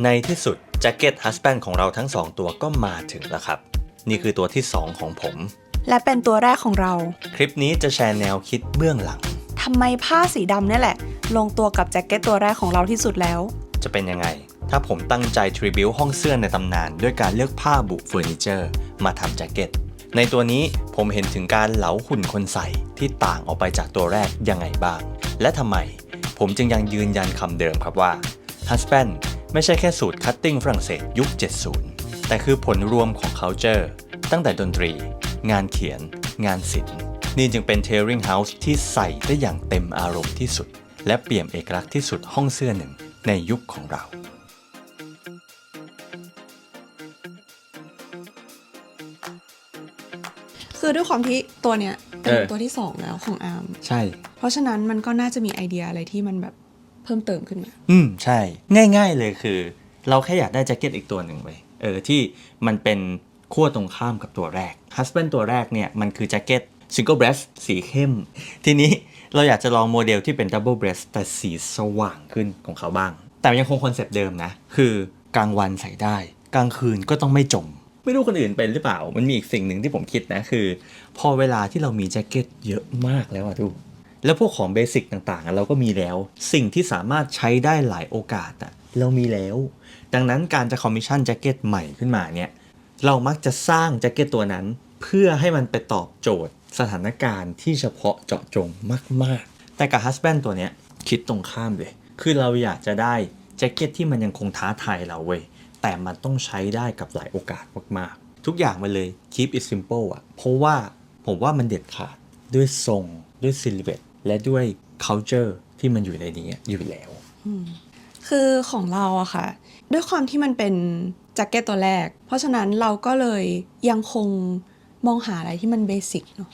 ในที่สุดแจ็คเก็ตฮัสแบนของเราทั้ง2ตัวก็มาถึงแล้วครับนี่คือตัวที่2ของผมและเป็นตัวแรกของเราคลิปนี้จะแชร์แนวคิดเบื้องหลังทำไมผ้าสีดำเนี่ยแหละลงตัวกับแจ็คเก็ตตัวแรกของเราที่สุดแล้วจะเป็นยังไงถ้าผมตั้งใจทริบิวห้องเสื้อในตำนานด้วยการเลือกผ้าบุเฟอร์นิเจอร์มาทำแจ็คเก็ตในตัวนี้ผมเห็นถึงการเหลาหุ่นคนใส่ที่ต่างออกไปจากตัวแรกยังไงบ้างและทำไมผมจึงยังยืนยันคำเดิมครับว่า Husband ไม่ใช่แค่สูตรคัตติ้งฝรั่งเศสยุค 70 แต่คือผลรวมของ culture ตั้งแต่ดนตรีงานเขียนงานศิลป์นี่จึงเป็น Tearing House ที่ใส่ได้อย่างเต็มอารมณ์ที่สุดและเปี่ยมเอกลักษณ์ที่สุดห้องเสื้อหนึ่งในยุคของเราคือด้วยความที่ตัวเนี้ยเป็นตัวที่2แล้วของอาร์มใช่เพราะฉะนั้นมันก็น่าจะมีไอเดียอะไรที่มันแบบเพิ่มเติมขึ้นมาใช่ง่ายๆเลยคือเราแค่อยากได้แจ็คเก็ตอีกตัวหนึ่งไว้ที่มันเป็นขั้วตรงข้ามกับตัวแรก Husband ตัวแรกเนี่ยมันคือแจ็คเก็ต Single Breast สีเข้มทีนี้เราอยากจะลองโมเดลที่เป็น Double Breast แต่สีสว่างขึ้นของเขาบ้างแต่ยังคงคอนเซปต์เดิมนะคือกลางวันใส่ได้กลางคืนก็ต้องไม่จมไม่รู้คนอื่นเป็นหรือเปล่ามันมีอีกสิ่งหนึ่งที่ผมคิดนะคือพอเวลาที่เรามีแจ็คเก็ตเยอะมากแล้วอะทุกแล้วพวกของเบสิกต่างๆเราก็มีแล้วสิ่งที่สามารถใช้ได้หลายโอกาสอะเรามีแล้วดังนั้นการจะคอมมิชชั่นแจ็คเก็ตใหม่ขึ้นมาเนี่ยเรามักจะสร้างแจ็คเก็ตตัวนั้นเพื่อให้มันไปตอบโจทย์สถานการณ์ที่เฉพาะเจาะจงมากๆแต่กับ Husband ตัวเนี้ยคิดตรงข้ามเลยคือเราอยากจะได้แจ็คเก็ตที่มันยังคงท้าทายเราเว้ยแต่มันต้องใช้ได้กับหลายโอกาสมากๆทุกอย่างมันเลย keep it simple อ่ะเพราะว่าผมว่ามันเด็ดขาดด้วยทรงด้วย silhouette และด้วย culture ที่มันอยู่ในนี้อยู่แล้วคือของเราอะค่ะด้วยความที่มันเป็นแจ็คเก็ตตัวแรกเพราะฉะนั้นเราก็เลยยังคงมองหาอะไรที่มันเบสิกเนาะ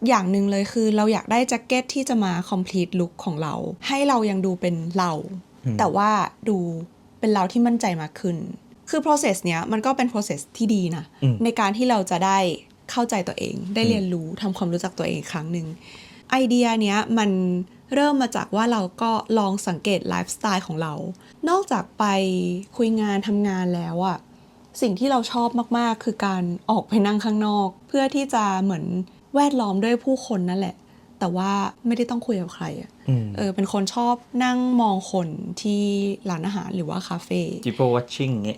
อย่างหนึ่งเลยคือเราอยากได้แจ็คเก็ตที่จะมา complete look ของเราให้เรายังดูเป็นเราแต่ว่าดูเป็นเราที่มั่นใจมากขึ้นคือ process เนี้ยมันก็เป็น process ที่ดีนะในการที่เราจะได้เข้าใจตัวเองได้เรียนรู้ทำความรู้จักตัวเองอีกครั้งหนึ่งไอเดียเนี้ยมันเริ่มมาจากว่าเราก็ลองสังเกตไลฟ์สไตล์ของเรานอกจากไปคุยงานทำงานแล้วอะสิ่งที่เราชอบมากๆคือการออกไปนั่งข้างนอกเพื่อที่จะเหมือนแวดล้อมด้วยผู้คนนั่นแหละแต่ว่าไม่ได้ต้องคุยกับใครอะเป็นคนชอบนั่งมองคนที่ร้านอาหารหรือว่าคาเฟ่ people watching เงี้ย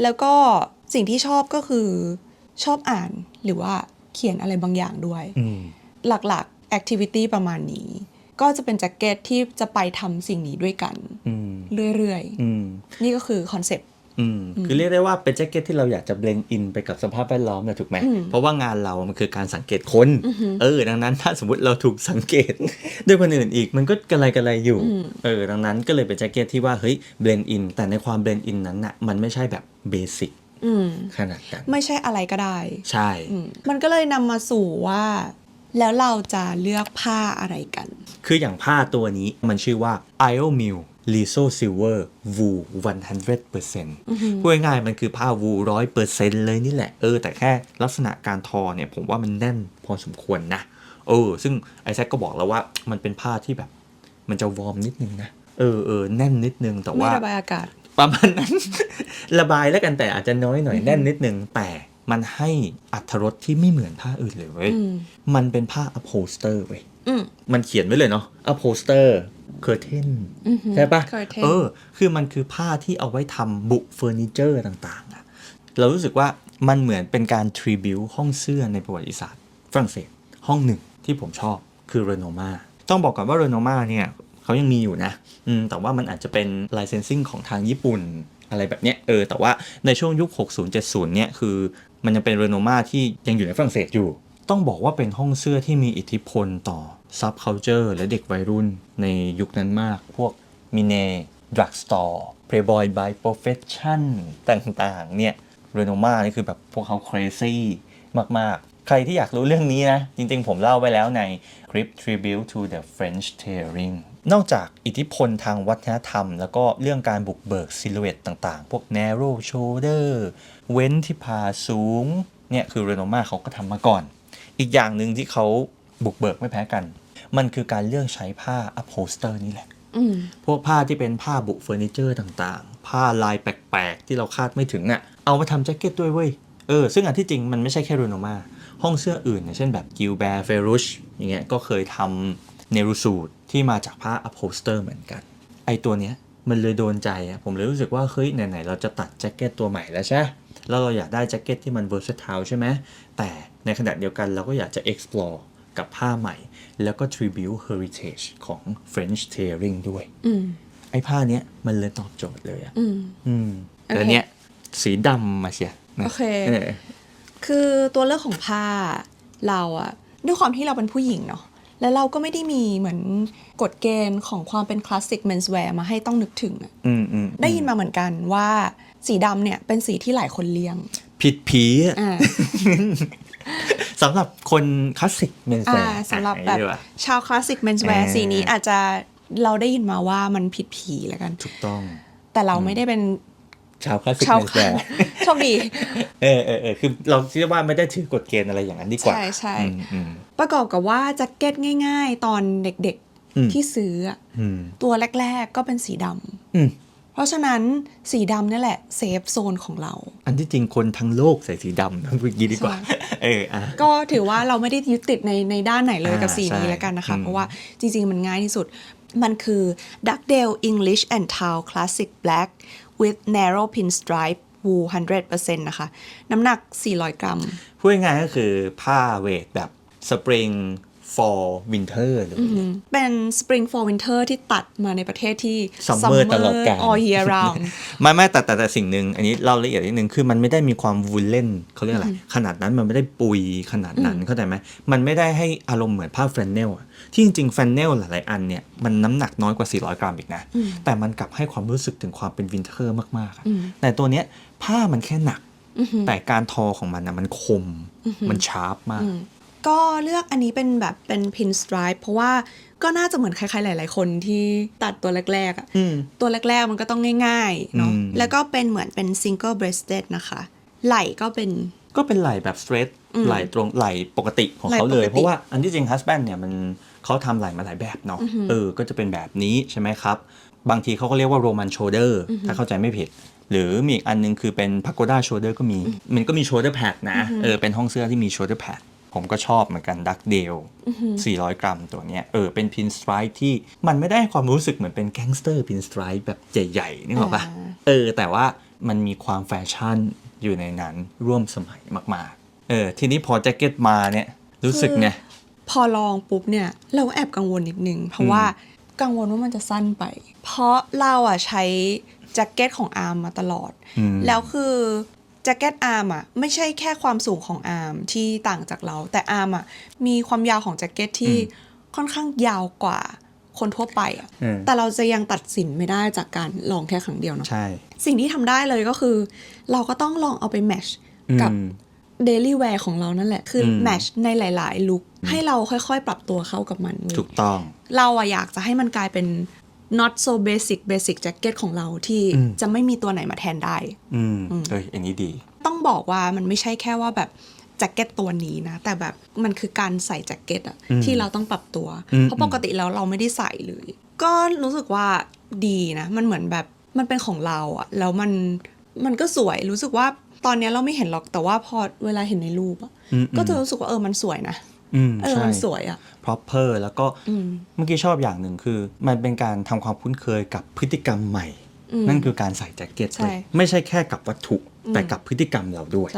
แล้วก็สิ่งที่ชอบก็คือชอบอ่านหรือว่าเขียนอะไรบางอย่างด้วยหลักๆ activity ประมาณนี้ก็จะเป็นแจ็คเก็ตที่จะไปทำสิ่งนี้ด้วยกันเรื่อยๆนี่ก็คือคอนเซ็ปต์คือเรียกได้ว่าเป็นแจ็คเก็ตที่เราอยากจะเบลนด์อินไปกับสภาพแวดล้อมนะถูกไหมเพราะว่างานเรามันคือการสังเกตคนดังนั้นถ้าสมมติเราถูกสังเกตด้วยคนอื่นอีกมันก็กระไรอยู่ดังนั้นก็เลยเป็นแจ็คเก็ตที่ว่าเฮ้ยเบลนด์อินแต่ในความเบลนด์อินนั้นน่ะมันไม่ใช่แบบเบสิกขนาดนั้นไม่ใช่อะไรก็ได้ใช่มันก็เลยนำมาสู่ว่าแล้วเราจะเลือกผ้าอะไรกันคืออย่างผ้าตัวนี้มันชื่อว่า Isle Mill Liso Silver Wool 100% พูดง่ายๆมันคือผ้า Wool 100% เลยนี่แหละแต่แค่ลักษณะการทอเนี่ยผมว่ามันแน่นพอสมควรนะซึ่งไอแซคก็บอกแล้วว่ามันเป็นผ้าที่แบบมันจะวอร์มนิดนึงนะแน่นนิดนึงแต่ว่าไม่ระบายอากาศประมาณนั้น ระบายแล้วกันแต่อาจจะน้อยหน่อยแน่นนิดนึงแต่มันให้อรรถรสที่ไม่เหมือนผ้าอื่นเลยเว้ยมันเป็นผ้า upholster เว้ยมันเขียนไว้เลยเนาะ upholster curtain ใช่ปะคือมันคือผ้าที่เอาไว้ทำบุเฟอร์นิเจอร์ต่างๆอะเรารู้สึกว่ามันเหมือนเป็นการทริบิวห้องเสื้อในประวัติศาสตร์ฝรั่งเศสห้องหนึ่งที่ผมชอบคือเรโนมาต้องบอกก่อนว่าเรโนมาเนี่ยเขายังมีอยู่นะแต่ว่ามันอาจจะเป็น licensing ของทางญี่ปุ่นอะไรแบบเนี้ยแต่ว่าในช่วงยุค 60-70 เนี่ยคือมันยังเป็นเรโนมาที่ยังอยู่ในฝรั่งเศสอยู่ต้องบอกว่าเป็นห้องเสื้อที่มีอิทธิพลต่อ subculture และเด็กวัยรุ่นในยุคนั้นมากพวกมิเน่ drugstore playboy by profession ต่างๆเนี่ยเรโนมานี่คือแบบพวกเขา crazy มากๆใครที่อยากรู้เรื่องนี้นะจริงๆผมเล่าไว้แล้วในคลิป Tribute to the French Tearingนอกจากอิทธิพลทางวัฒนธรรมแล้วก็เรื่องการบุกเบิกซิลูเอตต่างๆพวก narrow shoulder เว้นที่ผ่าสูงเนี่ยคือเรโนมาเขาก็ทำมาก่อนอีกอย่างหนึ่งที่เขาบุกเบิกไม่แพ้กันมันคือการเลือกใช้ผ้า upholster นี่แหละพวกผ้าที่เป็นผ้าบุเฟอร์นิเจอร์ต่างๆ ผ้าลายแปลกๆที่เราคาดไม่ถึงอ่ะเอามาทำแจ็คเก็ตด้วยเว้ยซึ่งอันที่จริงมันไม่ใช่แค่รูโนมาห้องเสื้ออื่นเช่นแบบกิลแบร์เฟรุชอย่างเงี้ยก็เคยทำเนรูสูทที่มาจากผ้าอัพโฮสเตอร์เหมือนกันไอตัวเนี้ยมันเลยโดนใจอ่ะผมเลยรู้สึกว่าเฮ้ยไหนๆเราจะตัดแจ็คเก็ตตัวใหม่แล้วใช่แล้วเราอยากได้แจ็คเก็ตที่มัน versatile ใช่ไหมแต่ในขณะเดียวกันเราก็อยากจะ explore กับผ้าใหม่แล้วก็ tribute heritage ของ French tailoring ด้วยไอ้ผ้าเนี้ยมันเลยตอบโจทย์เลยอ่ะแต่เนี้ยสีดำมาเชียโอเคคือตัวเลือกของผ้าเราอะด้วยความที่เราเป็นผู้หญิงเนาะแล้วเราก็ไม่ได้มีเหมือนกฎเกณฑ์ของความเป็นคลาสสิกเมนส์แวร์มาให้ต้องนึกถึงอะได้ยินมาเหมือนกันว่าสีดำเนี่ยเป็นสีที่หลายคนเลี่ยงผิดผีสำหรับคนคลาสสิกเมนส์แวร์สำหรับแบบชาวคลาสสิกเมนส์แวร์สีนี้อาจจะเราได้ยินมาว่ามันผิดผีแล้วกันถูกต้องแต่เราไม่ได้เป็นชาวคลาสสิกเมนส์แวร์โชคดีคือเราคิดว่าไม่ได้ถือกฎเกณฑ์อะไรอย่างนั้นดีกว่าใช่ประกอบกับว่าแจ็คเก็ตง่ายๆตอนเด็กๆที่ซื้อตัวแรกๆก็เป็นสีดำเพราะฉะนั้นสีดำนี่แหละเซฟโซนของเราอันที่จริงคนทั้งโลกใส่สีดำพูดงี้ดีกว่าก็ถือว่าเราไม่ได้ยึดติดในด้านไหนเลยกับสีนี้แล้วกันนะคะเพราะว่าจริงๆมันง่ายที่สุดมันคือ Duckdale English and Town Classic Black with narrow pinstripe wool 100% นะคะน้ำหนัก400 กรัมพูดง่ายๆก็คือผ้าเวทแบบ Spring Fall Winter เลยเป็น Spring Fall Winter ที่ตัดมาในประเทศที่ Summer ตลอดกาล all year round ไม่แต่สิ่งหนึ่งอันนี้เล่าละเอียดนิดนึงคือมันไม่ได้มีความวูลเล่นเขาเรียกอะไรขนาดนั้นมันไม่ได้ปุยขนาดนั้นเข้าใจไหมมันไม่ได้ให้อารมณ์เหมือนผ้าแฟนเนลที่จริงๆแฟนเนลหลายๆอันเนี่ยมันน้ำหนักน้อยกว่า400 กรัมอีกนะแต่มันกลับให้ความรู้สึกถึงความเป็นวินเทอร์มากๆแต่ตัวเนี้ยผ้ามันแค่หนักแต่การทอของมันนะมันคมมันชาร์ปมากก็เลือกอันนี้เป็นแบบเป็น pin stripe เพราะว่าก็น่าจะเหมือนใครๆหลายๆคนที่ตัดตัวแรกๆอ่ะตัวแรกๆมันก็ต้องง่ายๆเนาะแล้วก็เป็นเหมือนเป็น single breasted นะคะไหล่ก็เป็นไหล่แบบ straight ไหล่ตรงไหล่ปกติของเขาเลยเพราะว่าอันที่จริง husband เนี่ยมันเขาทำไหล่มาหลายแบบเนาะก็จะเป็นแบบนี้ใช่ไหมครับบางทีเขาก็เรียกว่า roman shoulder ถ้าเข้าใจไม่ผิดหรือมีอีกอันนึงคือเป็น pagoda shoulder ก็มีมันก็มี shoulder pad นะเป็นห้องเสื้อที่มี shoulder padผมก็ชอบเหมือนกัน Duckdale 400 กรัมตัวเนี้ยเป็นพินสไตรป์ที่มันไม่ได้ความรู้สึกเหมือนเป็นแก๊งสเตอร์พินสไตรป์แบบใหญ่ๆนี่หรอปะแต่ว่ามันมีความแฟชั่นอยู่ในนั้นร่วมสมัยมากๆทีนี้พอแจ็คเก็ตมาเนี่ยรู้สึกไงพอลองปุ๊บเนี่ยเราแอบกังวลนิดนึงเพราะว่ากังวลว่ามันจะสั้นไปเพราะเราใช้แจ็คเก็ตของอาร์มมาตลอดแล้วคือแจ็คเก็ตอาร์มไม่ใช่แค่ความสูงของอาร์มที่ต่างจากเราแต่อาร์มมีความยาวของแจ็คเก็ตที่ค่อนข้างยาวกว่าคนทั่วไปแต่เราจะยังตัดสินไม่ได้จากการลองแค่ครั้งเดียวเนาะใช่สิ่งที่ทำได้เลยก็คือเราก็ต้องลองเอาไปแมทช์กับเดลี่แวร์ของเรานั่นแหละคือแมทช์ในหลายๆลุคให้เราค่อยๆปรับตัวเข้ากับมันถูกต้องเราอยากจะให้มันกลายเป็น not so basic jacket ของเราที่จะไม่มีตัวไหนมาแทนได้อันนี้ดีต้องบอกว่ามันไม่ใช่แค่ว่าแบบแจ็คเก็ตตัวนี้นะแต่แบบมันคือการใส่แจ็คเก็ตที่เราต้องปรับตัวเพราะปกติแล้วเราไม่ได้ใส่เลยก็รู้สึกว่าดีนะมันเหมือนแบบมันเป็นของเราแล้วมันก็สวยรู้สึกว่าตอนนี้เราไม่เห็นหรอกแต่ว่าพอเวลาเห็นในรูปก็จะรู้สึกว่ามันสวยนะมันสวยproper แล้วก็เมื่อกี้ชอบอย่างหนึ่งคือมันเป็นการทำความคุ้นเคยกับพฤติกรรมใหม่นั่นคือการใส่แจ็คเก็ตไม่ใช่แค่กับวัตถุแต่กับพฤติกรรมเราด้วย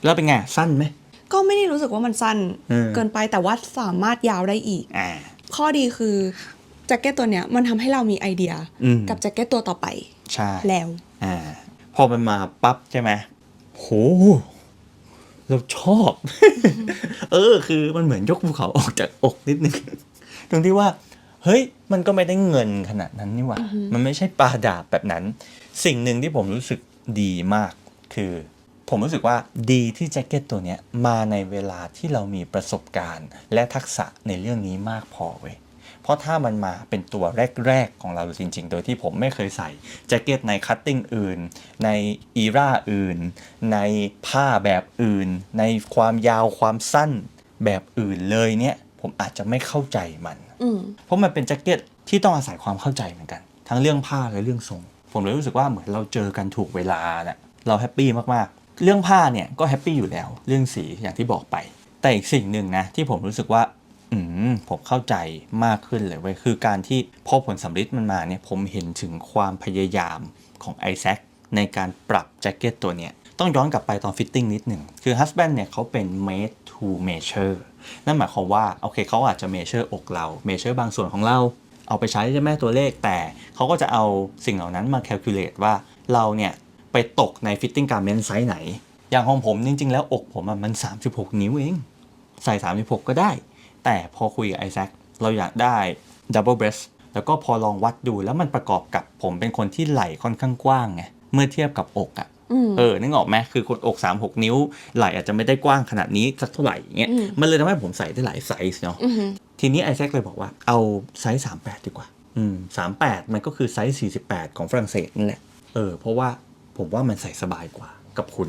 แล้วเป็นไงสั้นไหมก็ไม่ได้รู้สึกว่ามันสั้นเกินไปแต่ว่าสามารถยาวได้อีกข้อดีคือแจ็คเก็ตตัวเนี้ยมันทำให้เรามีไอเดียกับแจ็คเก็ตตัวต่อไปใช่แล้วพอมันมาปั๊บใช่ไหมโหเราชอบคือมันเหมือนยกภูเขาออกจากอกนิดนึงตรงที่ว่าเฮ้ยมันก็ไม่ได้เงินขนาดนั้นนี่หว่ามันไม่ใช่ปลาดาบแบบนั้นสิ่งหนึ่งที่ผมรู้สึกดีมากคือผมรู้สึกว่าดีที่แจ็คเก็ตตัวนี้มาในเวลาที่เรามีประสบการณ์และทักษะในเรื่องนี้มากพอเว้ยเพราะถ้ามันมาเป็นตัวแรกๆของเราจริงๆโดยที่ผมไม่เคยใส่แจ็คเก็ตในคัตติ้งอื่นในอีราอื่นในผ้าแบบอื่นในความยาวความสั้นแบบอื่นเลยเนี่ยผมอาจจะไม่เข้าใจมันเพราะมันเป็นแจ็คเก็ตที่ต้องอาศัยความเข้าใจเหมือนกันทั้งเรื่องผ้าและเรื่องทรง ผมเลยรู้สึกว่าเหมือนเราเจอกันถูกเวลาแหละเราแฮปปี้มากๆเรื่องผ้าเนี่ยก็แฮปปี้อยู่แล้วเรื่องสีอย่างที่บอกไปแต่อีกสิ่งหนึ่งนะที่ผมรู้สึกว่าผมเข้าใจมากขึ้นเลยเว้ยคือการที่พอผลสำลิดมันมาเนี่ยผมเห็นถึงความพยายามของไอแซคในการปรับแจ็คเก็ตตัวเนี้ยต้องย้อนกลับไปตอนฟิตติ้งนิดหนึ่งคือ Husband เนี่ยเขาเป็น made to measure นั่นหมายความว่าโอเคเขาอาจจะ measure อกเรา measure บางส่วนของเราเอาไปใช้ใช่ไหมตัวเลขแต่เขาก็จะเอาสิ่งเหล่านั้นมา calculate ว่าเราเนี่ยไปตกใน fitting garment ไซส์ไหนอย่างของผมจริงๆแล้วอกผมมัน36 นิ้วเองใส่36ก็ได้แต่พอคุยกับไอแซคเราอยากได้ double breast แล้วก็พอลองวัดดูแล้วมันประกอบกับผมเป็นคนที่ไหล่ค่อนข้างกว้างไงเมื่อเทียบกับอกอะนึกออกไหมคือคนอก36 นิ้วไหล่อาจจะไม่ได้กว้างขนาดนี้สักเท่าไหร่อย่างเงี้ยมันเลยทำให้ผมใส่ได้หลายไซส์เนาะทีนี้ไอแซคเลยบอกว่าเอาไซส์38ดีกว่า38มันก็คือไซส์48ของฝรั่งเศสนั่นแหละเพราะว่าผมว่ามันใส่สบายกว่ากับคุณ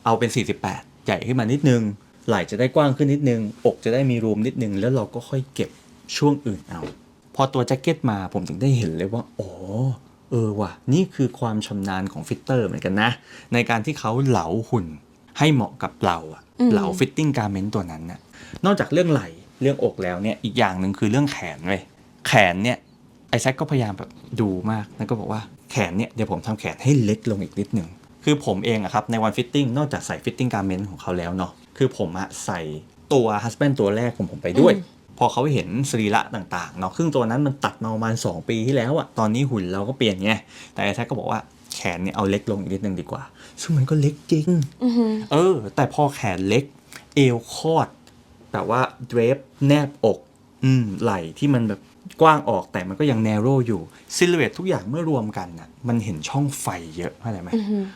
เอาเป็น48ใหญ่ขึ้นมานิดนึงไหล่จะได้กว้างขึ้นนิดนึงอกจะได้มีรูมนิดนึงแล้วเราก็ค่อยเก็บช่วงอื่นเอาพอตัวแจ็คเก็ตมาผมถึงได้เห็นเลยว่าว่ะนี่คือความชำนาญของฟิตเตอร์เหมือนกันนะในการที่เขาเหลาหุ่นให้เหมาะกับเราเหลาฟิตติ้งการ์เมนต์ตัวนั้นนะนอกจากเรื่องไหล่เรื่องอกแล้วเนี่ยอีกอย่างหนึ่งคือเรื่องแขนเว้ยแขนเนี่ยไอแซคก็พยายามแบบดูมากแล้วก็บอกว่าแขนเนี่ยเดี๋ยวผมทำแขนให้เล็กลงอีกนิดนึงคือผมเองอะครับในวันฟิตติ้งนอกจากใส่ฟิตติ้งการ์เมนต์ของเขาแล้วเนาะคือผมใส่ตัวฮัสแบนตัวแรกของผมไปด้วยพอเขาเห็นสรีระต่างๆเนาะซึ่งตัวนั้นมันตัดมาประมาณ2 ปีที่แล้วอะตอนนี้หุ่นเราก็เปลี่ยนไงแต่ไอแซคก็บอกว่าแขนเนี่ยเอาเล็กลงอีกนิดนึงดีกว่าซึ่งมันก็เล็กจริงแต่พอแขนเล็กเอวคอดแต่ว่าเดรฟแนบอกไหล่ที่มันแบบกว้างออกแต่มันก็ยังแนโร่อยู่ซิลูเอตทุกอย่างเมื่อรวมกันน่ะมันเห็นช่องไฟเยอะอะไรไหม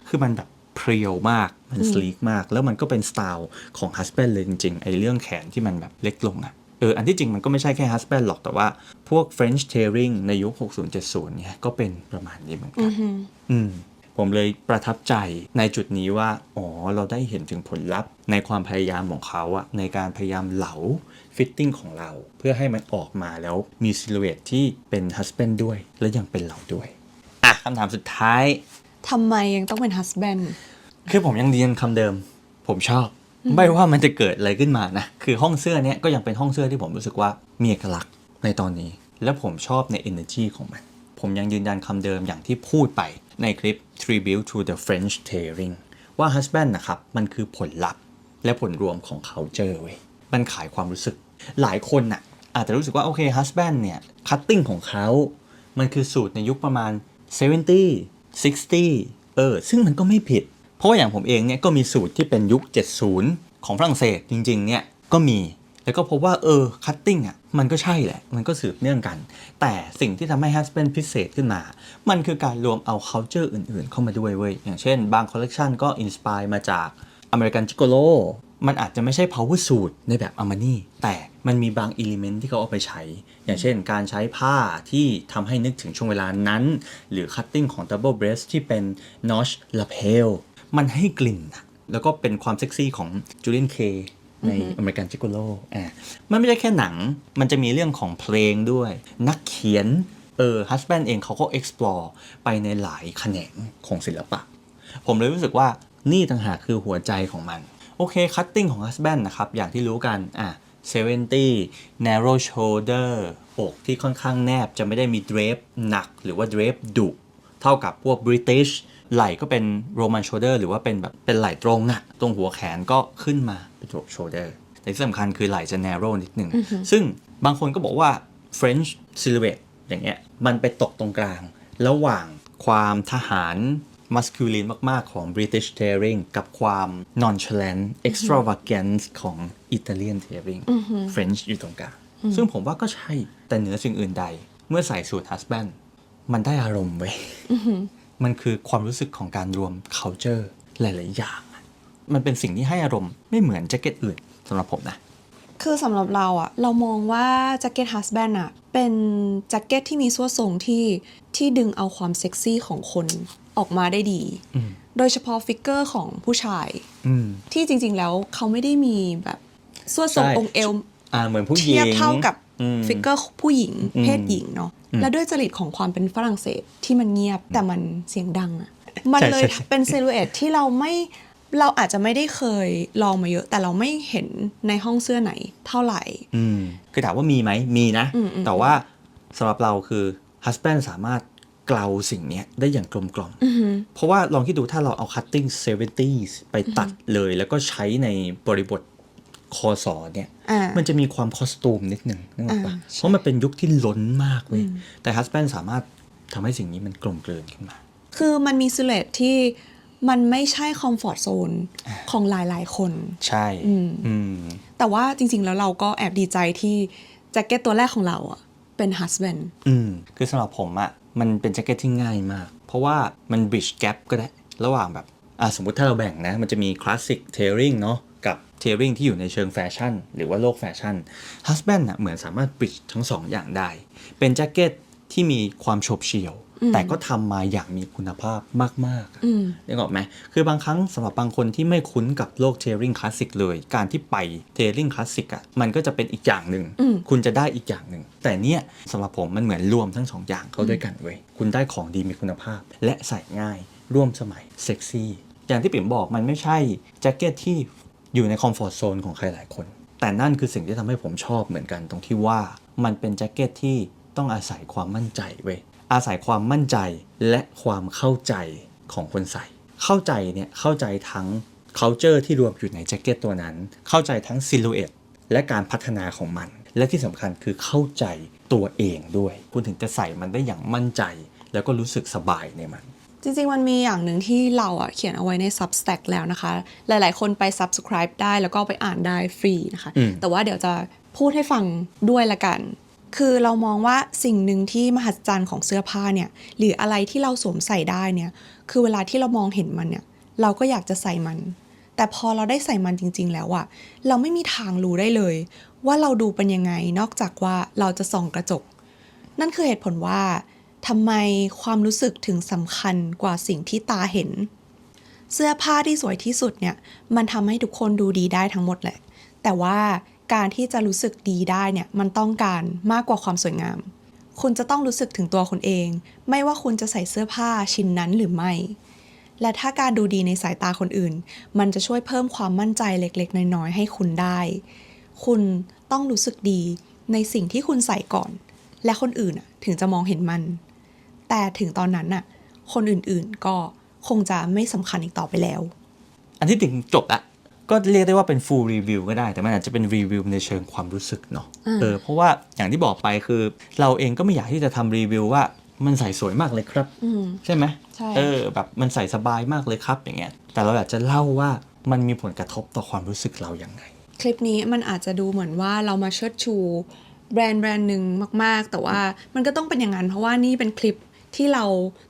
คือมันแบบเพรียวมากมันสลีกมากแล้วมันก็เป็นสไตล์ของฮัสแบนเลยจริงๆไอ้เรื่องแขนที่มันแบบเล็กลงอะอันที่จริงมันก็ไม่ใช่แค่ฮัสแบนหรอกแต่ว่าพวก French tailoring ในยุค 60-70 เนี่ยก็เป็นประมาณนี้เหมือนกันผมเลยประทับใจในจุดนี้ว่าเราได้เห็นถึงผลลัพธ์ในความพยายามของเขาอะในการพยายามเหลาฟิตติ้งของเราเพื่อให้มันออกมาแล้วมีซิลูเอตที่เป็นฮัสแบนด์ด้วยและยังเป็นเราด้วยคำถามสุดท้ายทำไมยังต้องเป็นฮัสแบนด์คือผมยังยืนคำเดิมผมชอบไม่ว่ามันจะเกิดอะไรขึ้นมานะคือห้องเสื้อเนี้ยก็ยังเป็นห้องเสื้อที่ผมรู้สึกว่ามีเอกลักษณ์ในตอนนี้และผมชอบใน energy ของมันผมยังยืนยันคำเดิมอย่างที่พูดไปในคลิป Tribute to the French Tailoring ว่า Husband นะครับมันคือผลลัพธ์และผลรวมของ culture เว้ยมันขายความรู้สึกหลายคนน่ะอาจจะรู้สึกว่าโอเค Husband เนี่ย cutting ของเขามันคือสูตรในยุคประมาณ 70 60 ซึ่งมันก็ไม่ผิดเพราะว่าอย่างผมเองเนี่ยก็มีสูตรที่เป็นยุค 70 ของฝรั่งเศสจริงๆเนี่ยก็มีแล้วก็พบว่าคัตติ้งมันก็ใช่แหละมันก็สืบเนื่องกันแต่สิ่งที่ทำให้ Husband พิเศษขึ้นมามันคือการรวมเอา culture อื่นๆเข้ามาด้วยเว้ยอย่างเช่นบางคอลเลกชันก็อินสปายมาจากอเมริกันจิโกโลมันอาจจะไม่ใช่ power suit ในแบบอาร์มานี่แต่มันมีบาง element ที่เขาเอาไปใช้อย่างเช่นการใช้ผ้าที่ทำให้นึกถึงช่วงเวลานั้นหรือ cutting ของ double breast ที่เป็น notch lapel มันให้กลิ่นแล้วก็เป็นความเซ็กซี่ของ Julian Kayในอเมริกันจิโกโลมันไม่ใช่แค่หนังมันจะมีเรื่องของเพลงด้วยนักเขียนHusband เองเขาก็ explore ไปในหลายแขนงของศิลปะผมเลยรู้สึกว่านี่ต่างหากคือหัวใจของมันโอเค cutting ของ Husband นะครับอย่างที่รู้กัน70 narrow shoulder อกที่ค่อนข้างแนบจะไม่ได้มี drape หนักหรือว่า drape ดุเท่ากับพวก British ไหล่ก็เป็น Roman shoulder หรือว่าเป็นแบบเป็นไหล่ตรงตรงหัวแขนก็ขึ้นมาเป็น drop shoulder แต่ที่สำคัญคือไหล่จะ narrow นิดหนึ่งซึ่งบางคนก็บอกว่า French silhouette อย่างเงี้ยมันไปตกตรงกลางระหว่างความทหารmasculine มากๆของ British tailoring กับความ nonchalant extravagance ของ Italian tailoring French อยู่ตรงกลางซึ่งผมว่าก็ใช่แต่เหนือสิ่งอื่นใดเมื่อใส่สูท Husband มันได้อารมณ์เว้ยมันคือความรู้สึกของการรวม culture หลายๆอย่างมันเป็นสิ่งที่ให้อารมณ์ไม่เหมือนแจ็คเก็ตอื่นสำหรับผมนะคือสำหรับเราเรามองว่าแจ็คเก็ต Husband เป็นแจ็คเก็ตที่มีส่วนทรงที่ดึงเอาความเซ็กซี่ของคนออกมาได้ดีโดยเฉพาะฟิกเกอร์ของผู้ชายที่จริงๆแล้วเขาไม่ได้มีแบบส่วนทรงองค์เอวเหมือนผู้หญิงเทียบเท่ากับฟิกเกอร์ผู้หญิงเพศหญิงเนาะ และด้วยจริตของความเป็นฝรั่งเศสที่มันเงียบแต่มันเสียงดังอะมันเลยเป็นซิลูเอตที่เราอาจจะไม่ได้เคยลองมาเยอะแต่เราไม่เห็นในห้องเสื้อไหนเท่าไหร่คือถามว่ามีไหมมีนะแต่ว่าสำหรับเราคือ husband สามารถเกลาสิ่งนี้ได้อย่างกลมกล่อมเพราะว่าลองคิดดูถ้าเราเอา cutting 70s ไปตัดเลยแล้วก็ใช้ในบริบทคอสอเนี่ยมันจะมีความคอสตูมนิดนึงนึกออกปะเพราะมันเป็นยุคที่ล้นมากเลยแต่ husband สามารถทำให้สิ่งนี้มันกลมกลืนขึ้นมาคือมันมีซิลูเอตที่มันไม่ใช่คอมฟอร์ตโซนของหลายๆคนใช่แต่ว่าจริงๆแล้วเราก็แอบดีใจที่แจ็คเก็ตตัวแรกของเราอ่ะเป็น husband คือสำหรับผมอ่ะมันเป็นแจ็คเก็ตที่ง่ายมากเพราะว่ามัน bridge gap ก็ได้ระหว่างแบบสมมุติถ้าเราแบ่งนะมันจะมี classic tailoring เนาะกับ tailoring ที่อยู่ในเชิงแฟชั่นหรือว่าโลกแฟชั่น husband อ่ะเหมือนสามารถ bridge ทั้งสองอย่างได้เป็นแจ็คเก็ตที่มีความโฉบเฉี่ยวแต่ก็ทำมาอย่างมีคุณภาพมากๆนึกออกไหมคือบางครั้งสำหรับบางคนที่ไม่คุ้นกับโลกเทลลิ่งคลาสสิกเลยการที่ไปเทลลิ่งคลาสสิกอ่ะมันก็จะเป็นอีกอย่างหนึ่งคุณจะได้อีกอย่างหนึ่งแต่เนี้ยสำหรับผมมันเหมือนรวมทั้งสองอย่างเข้าด้วยกันเว้ยคุณได้ของดีมีคุณภาพและใส่ง่ายร่วมสมัยเซ็กซี่อย่างที่ปิ่มบอกมันไม่ใช่แจ็คเก็ตที่อยู่ในคอมฟอร์ตโซนของใครหลายคนแต่นั่นคือสิ่งที่ทำให้ผมชอบเหมือนกันตรงที่ว่ามันเป็นแจ็คเก็ตที่ต้องอาศัยความมั่นใจเว้ยอาศัยความมั่นใจและความเข้าใจของคนใส่เข้าใจเนี่ยเข้าใจทั้ง culture ที่รวมอยู่ในแจ็คเก็ตตัวนั้นเข้าใจทั้ง silhouette และการพัฒนาของมันและที่สำคัญคือเข้าใจตัวเองด้วยคุณถึงจะใส่มันได้อย่างมั่นใจแล้วก็รู้สึกสบายในมันจริงๆมันมีอย่างหนึ่งที่เราเขียนเอาไว้ใน Substack แล้วนะคะหลายๆคนไป subscribe ได้แล้วก็ไปอ่านได้ฟรีนะคะแต่ว่าเดี๋ยวจะพูดให้ฟังด้วยละกันคือเรามองว่าสิ่งหนึ่งที่มหัศจรรย์ของเสื้อผ้าเนี่ยหรืออะไรที่เราสวมใส่ได้เนี่ยคือเวลาที่เรามองเห็นมันเนี่ยเราก็อยากจะใส่มันแต่พอเราได้ใส่มันจริงๆแล้วอะเราไม่มีทางรู้ได้เลยว่าเราดูเป็นยังไงนอกจากว่าเราจะส่องกระจกนั่นคือเหตุผลว่าทำไมความรู้สึกถึงสำคัญกว่าสิ่งที่ตาเห็นเสื้อผ้าที่สวยที่สุดเนี่ยมันทำให้ทุกคนดูดีได้ทั้งหมดแหละแต่ว่าการที่จะรู้สึกดีได้เนี่ยมันต้องการมากกว่าความสวยงามคุณจะต้องรู้สึกถึงตัวคุณเองไม่ว่าคุณจะใส่เสื้อผ้าชิ้นนั้นหรือไม่และถ้าการดูดีในสายตาคนอื่นมันจะช่วยเพิ่มความมั่นใจเล็กๆน้อยๆให้คุณได้คุณต้องรู้สึกดีในสิ่งที่คุณใส่ก่อนและคนอื่นถึงจะมองเห็นมันแต่ถึงตอนนั้นน่ะคนอื่นๆก็คงจะไม่สำคัญอีกต่อไปแล้วอันที่ถึงจบละก็เรียกได้ว่าเป็น full review ก็ได้แต่มันอาจจะเป็นรีวิวในเชิงความรู้สึกเนาะเพราะว่าอย่างที่บอกไปคือเราเองก็ไม่อยากที่จะทำรีวิวว่ามันใส่สวยมากเลยครับใช่ไหมใช่ แบบมันใส่สบายมากเลยครับอย่างเงี้ยแต่เราอยากจะเล่าว่ามันมีผลกระทบต่อความรู้สึกเราอย่างไรคลิปนี้มันอาจจะดูเหมือนว่าเรามาเชิดชูแบรนด์หนึ่งมากๆแต่ว่ามันก็ต้องเป็นอย่างนั้นเพราะว่านี่เป็นคลิปที่เรา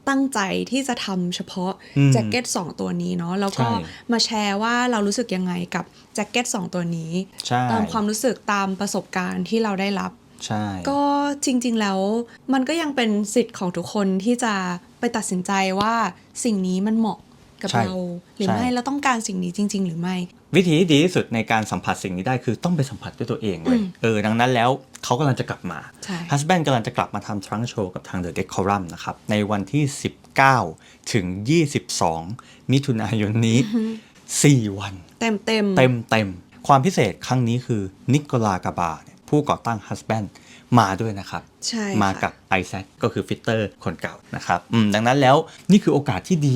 ตั้งใจที่จะทำเฉพาะแจ็คเก็ต2ตัวนี้เนาะแล้วก็มาแชร์ว่าเรารู้สึกยังไงกับแจ็คเก็ต2ตัวนี้ตามความรู้สึกตามประสบการณ์ที่เราได้รับก็จริงๆแล้วมันก็ยังเป็นสิทธิ์ของทุกคนที่จะไปตัดสินใจว่าสิ่งนี้มันเหมาะกับเราหรือไม่เราต้องการสิ่งนี้จริงๆหรือไม่วิธีที่ดีที่สุดในการสัมผัสสิ่งนี้ได้คือต้องไปสัมผัสด้วยตัวเองเลยดังนั้นแล้วเขากำลังจะกลับมา Husband กำลังจะกลับมาทำ Trunk Show กับทาง The Decorum นะครับในวันที่19ถึง22มิถุนายนนี้4 วันเต็มความพิเศษครั้งนี้คือนิโคลากาบาผู้ก่อตั้ง Husband มาด้วยนะครับมากับไอแซคก็คือฟิตเตอร์คนเก่านะครับดังนั้นแล้วนี่คือโอกาสที่ดี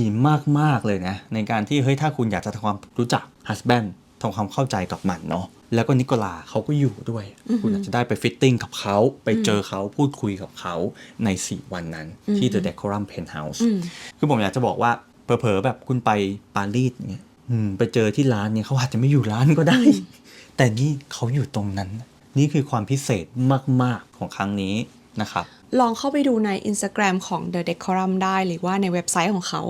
มากๆเลยนะในการที่ถ้าคุณอยากจะทำความรู้จัก Husband ทำความเข้าใจกับมันเนาะแล้วก็นิโคลาเขาก็อยู่ด้วยคุณอาจจะได้ไปฟิตติ้งกับเขาไปเจอเขาพูดคุยกับเขาใน4วันนั้นที่ The Decorum Penthouse คือผมอยากจะบอกว่าเผลอๆแบบคุณไปปารีสเนี่ยไปเจอที่ร้านเนี่ยเขาอาจจะไม่อยู่ร้านก็ได้แต่นี่เขาอยู่ตรงนั้นนี่คือความพิเศษมากๆของครั้งนี้นะครับลองเข้าไปดูใน Instagram ของ The Decorum ได้หรือว่าในเว็บไซต์ของเขา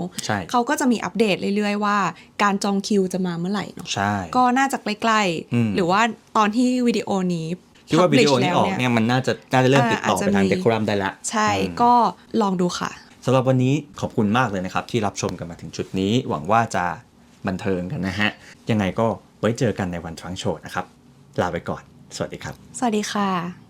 เขาก็จะมีอัปเดตเรื่อยๆว่าการจองคิวจะมาเมื่อไหร่เนาะก็น่าจะใกล้ๆหรือว่าตอนที่วิดีโอนี้คิดว่าวิดีโอนี้ออกเนี่ยมันน่าจะเริ่มติดต่อไปทาง Decorum ได้ละใช่ก็ลองดูค่ะสำหรับวันนี้ขอบคุณมากเลยนะครับที่รับชมกันมาถึงจุดนี้หวังว่าจะบันเทิงกันนะฮะยังไงก็ไว้เจอกันในวัน Trunk Show นะครับลาไปก่อนสวัสดีครับสวัสดีค่ะ